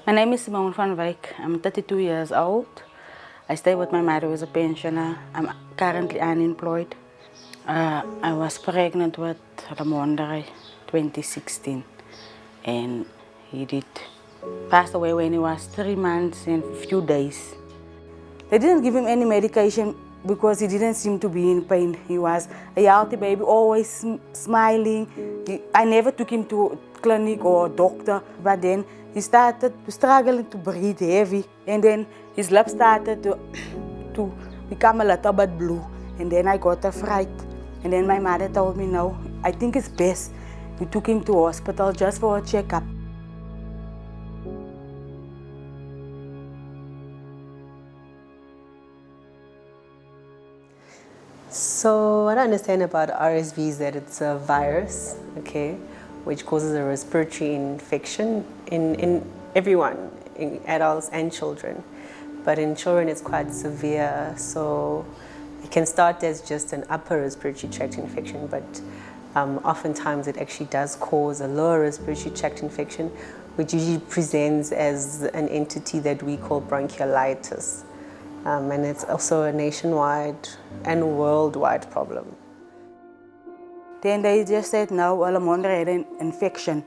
My name is Simone van Wyk. I'm 32 years old. I stay with my mother who is a pensioner. I'm currently unemployed. I was pregnant with Ramondre 2016 and he did pass away when he was 3 months and a few days. They didn't give him any medication because he didn't seem to be in pain. He was a healthy baby, always smiling. I never took him to a clinic or a doctor, but then he started struggling to breathe heavy, and then his lips started to become a little bit blue, and then I got a fright. And then my mother told me, no, I think it's best we took him to hospital just for a checkup. So what I understand about RSV is that it's a virus, okay, which causes a respiratory infection in everyone, in adults and children. But in children it's quite severe, so it can start as just an upper respiratory tract infection, but oftentimes it actually does cause a lower respiratory tract infection, which usually presents as an entity that we call bronchiolitis. And it's also a nationwide and worldwide problem. Then they just said, no, Ramondre had an infection.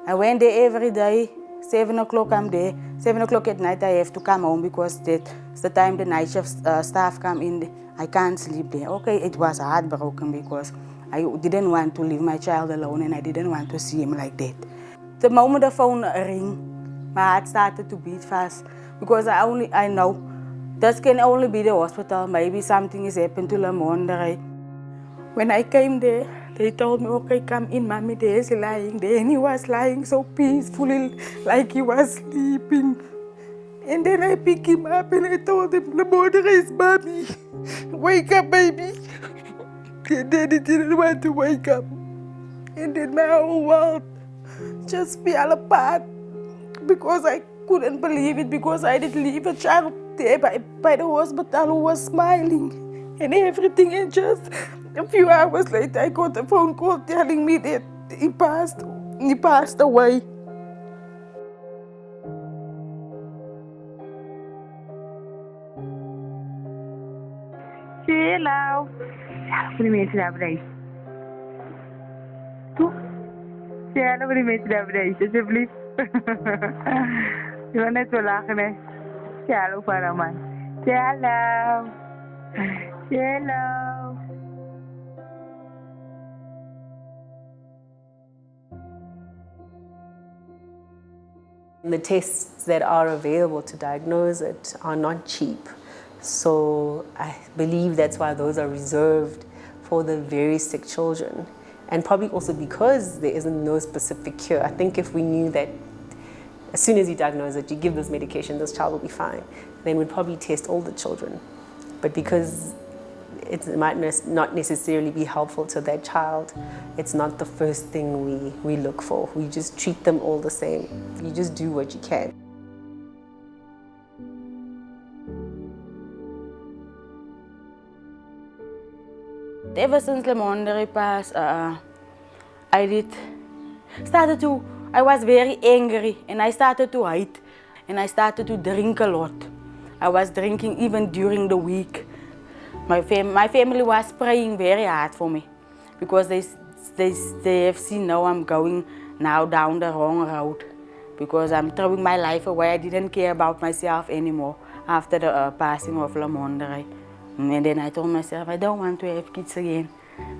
I went there every day, 7 o'clock I'm there. 7 o'clock at night I have to come home because that's the time the night shift staff come in. I can't sleep there. Okay, it was heartbroken because I didn't want to leave my child alone and I didn't want to see him like that. The moment the phone rang, my heart started to beat fast because I know this can only be the hospital. Maybe something has happened to Ramondre. When I came there, they told me, okay, come in, mommy, there's lying there. And he was lying so peacefully, like he was sleeping. And then I picked him up and I told him, Ramondre is mommy. Wake up, baby. And then he didn't want to wake up. And then my whole world just fell apart because I couldn't believe it, because I did leave a child there by the hospital who was smiling and everything, and just a few hours later I got a phone call telling me that he passed away. Hello. Voor die mensen daar beneden. Toe. Hallo voor die mensen daar beneden, alsjeblieft. Je was net zo lachen, hè? Hallo, para man. Hallo. Hallo. The tests that are available to diagnose it are not cheap. So I believe that's why those are reserved for the very sick children. And probably also because there isn't no specific cure. I think if we knew that as soon as you diagnose it, you give this medication, this child will be fine, then we'd probably test all the children. But because it might not necessarily be helpful to that child, it's not the first thing we look for. We just treat them all the same. You just do what you can. Ever since Ramondre passed, I was very angry and I started to hide and I started to drink a lot. I was drinking even during the week. My family was praying very hard for me because they have seen now I'm going now down the wrong road because I'm throwing my life away. I didn't care about myself anymore after the passing of Ramondre. And then I told myself, I don't want to have kids again.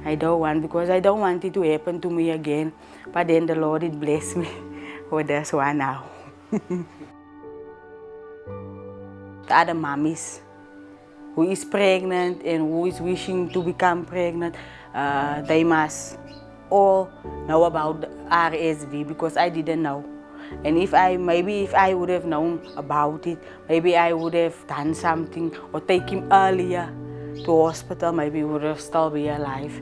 I don't want, because I don't want it to happen to me again. But then the Lord did bless me with this one now. The other mummies who is pregnant and who is wishing to become pregnant, they must all know about the RSV because I didn't know. And if I would have known about it, maybe I would have done something or take him earlier to hospital, maybe he would have still be alive.